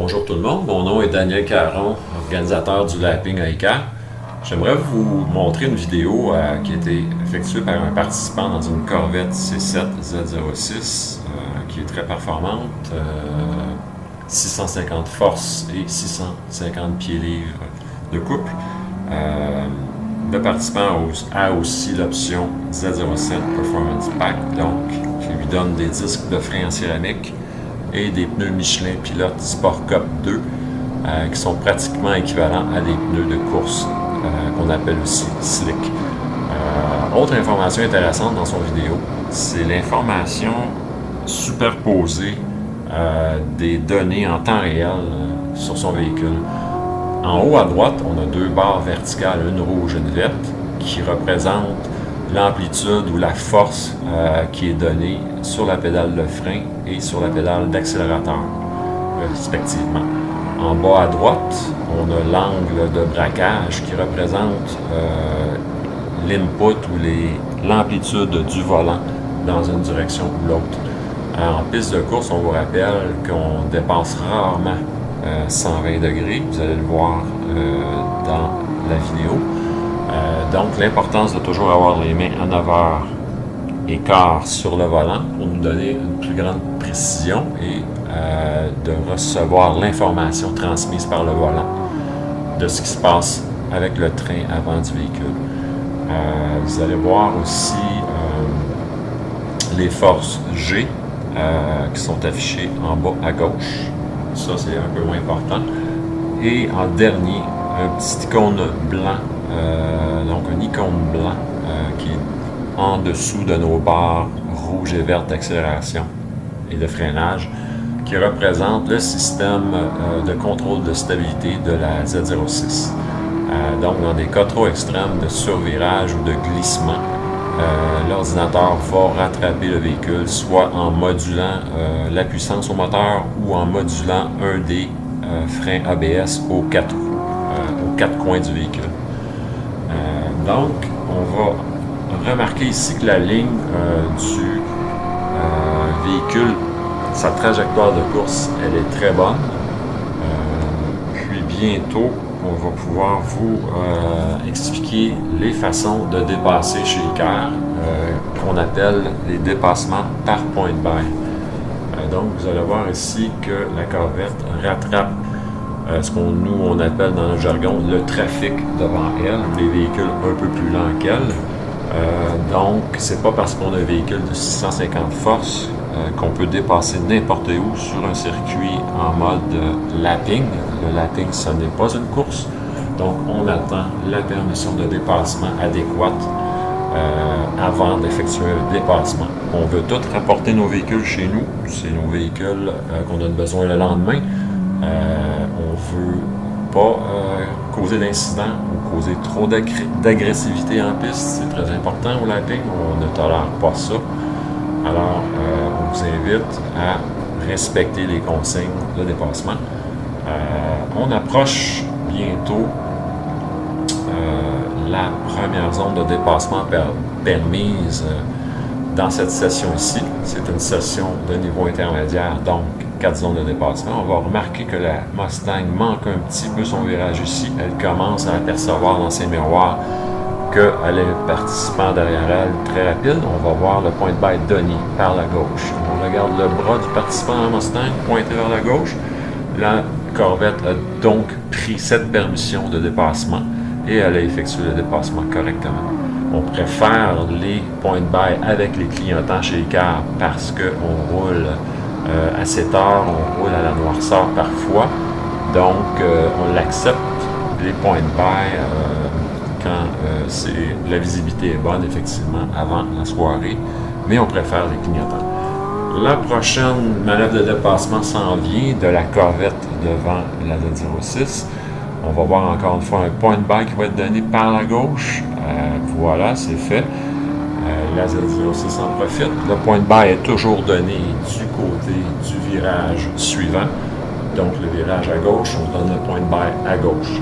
Bonjour tout le monde, mon nom est Daniel Caron, organisateur du Lapping à ICAR. J'aimerais vous montrer une vidéo qui a été effectuée par un participant dans une Corvette C7 Z06 qui est très performante, 650 forces et 650 pieds-livres de couple. Le participant a aussi l'option Z07 Performance Pack, donc qui lui donne des disques de frein en céramique et des pneus Michelin Pilote Sport Cup 2 qui sont pratiquement équivalents à des pneus de course qu'on appelle aussi slick. Autre information intéressante dans son vidéo, c'est l'information superposée des données en temps réel sur son véhicule. En haut à droite, on a deux barres verticales, une rouge et une verte, qui représentent l'amplitude ou la force qui est donnée sur la pédale de frein et sur la pédale d'accélérateur, respectivement. En bas à droite, on a l'angle de braquage qui représente l'input ou l'amplitude du volant dans une direction ou l'autre. En piste de course, on vous rappelle qu'on dépasse rarement 120 degrés, vous allez le voir dans la vidéo. Donc, l'importance de toujours avoir les mains à 9h15 sur le volant pour nous donner une plus grande précision et de recevoir l'information transmise par le volant de ce qui se passe avec le train avant du véhicule. Vous allez voir aussi les forces G qui sont affichées en bas à gauche. Ça, c'est un peu moins important. Et en dernier, un petit icône blanc, donc un icône blanc qui est en dessous de nos barres rouges et vertes d'accélération et de freinage, qui représente le système de contrôle de stabilité de la Z06. Donc, dans des cas trop extrêmes de survirage ou de glissement, l'ordinateur va rattraper le véhicule, soit en modulant la puissance au moteur ou en modulant un des freins ABS aux quatre coins du véhicule. Donc, on va remarquer ici que la ligne du véhicule, sa trajectoire de course, elle est très bonne. Puis bientôt, on va pouvoir vous expliquer les façons de dépasser chez ICAR, qu'on appelle les dépassements par point buy. Donc, vous allez voir ici que la Corvette rattrape ce qu'on appelle dans le jargon le trafic devant elle, les véhicules un peu plus lents qu'elle. Donc, c'est pas parce qu'on a un véhicule de 650 forces qu'on peut dépasser n'importe où sur un circuit en mode lapping. Le lapping, ce n'est pas une course. Donc, on attend la permission de dépassement adéquate avant d'effectuer un dépassement. On veut tout rapporter nos véhicules chez nous. C'est nos véhicules qu'on a besoin le lendemain. On ne veut pas causer d'incidents ou causer trop d'agressivité en piste. C'est très important au lapping. On ne tolère pas ça. Alors, on vous invite à respecter les consignes de dépassement. On approche bientôt la première zone de dépassement permise dans cette session ici. C'est une session de niveau intermédiaire, donc 4 zones de dépassement. On va remarquer que la Mustang manque un petit peu son virage ici. Elle commence à apercevoir dans ses miroirs qu'elle a un participant derrière elle très rapide. On va voir le point de buy donné par la gauche. On regarde le bras du participant en Mustang pointé vers la gauche. La Corvette a donc pris cette permission de dépassement et elle a effectué le dépassement correctement. On préfère les points de buy avec les clignotants chez ICAR parce qu'on roule à 7 heures, on roule à la noirceur parfois. Donc, on l'accepte, les points de buy, quand la visibilité est bonne, effectivement, avant la soirée, mais on préfère les clignotants. La prochaine manœuvre de dépassement s'en vient de la Corvette devant la Z06. On va voir encore une fois un point de buy qui va être donné par la gauche. Voilà, c'est fait. La Z06 en profite. Le point de buy est toujours donné du côté du virage suivant. Donc, le virage à gauche, on donne le point de buy à gauche.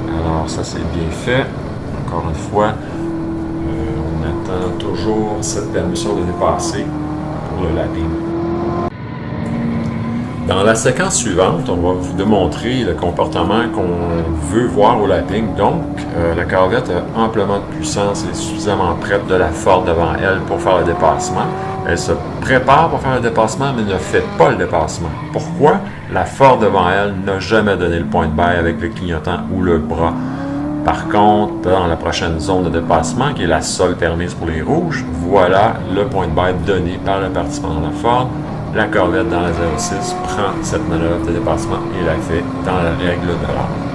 Alors, ça, c'est bien fait. Encore une fois, on attend toujours cette permission de dépasser pour le lapping. Dans la séquence suivante, on va vous démontrer le comportement qu'on veut voir au lapping. Donc, la Corvette a amplement de puissance et est suffisamment prête de la Ford devant elle pour faire le dépassement. Elle se prépare pour faire le dépassement, mais ne fait pas le dépassement. Pourquoi? La Ford devant elle n'a jamais donné le point de bail avec le clignotant ou le bras. Par contre, dans la prochaine zone de dépassement, qui est la seule permise pour les rouges, voilà le point de bail donné par le participant dans la Ford. La Corvette dans la 06 prend cette manœuvre de dépassement et la fait dans la règle de l'art.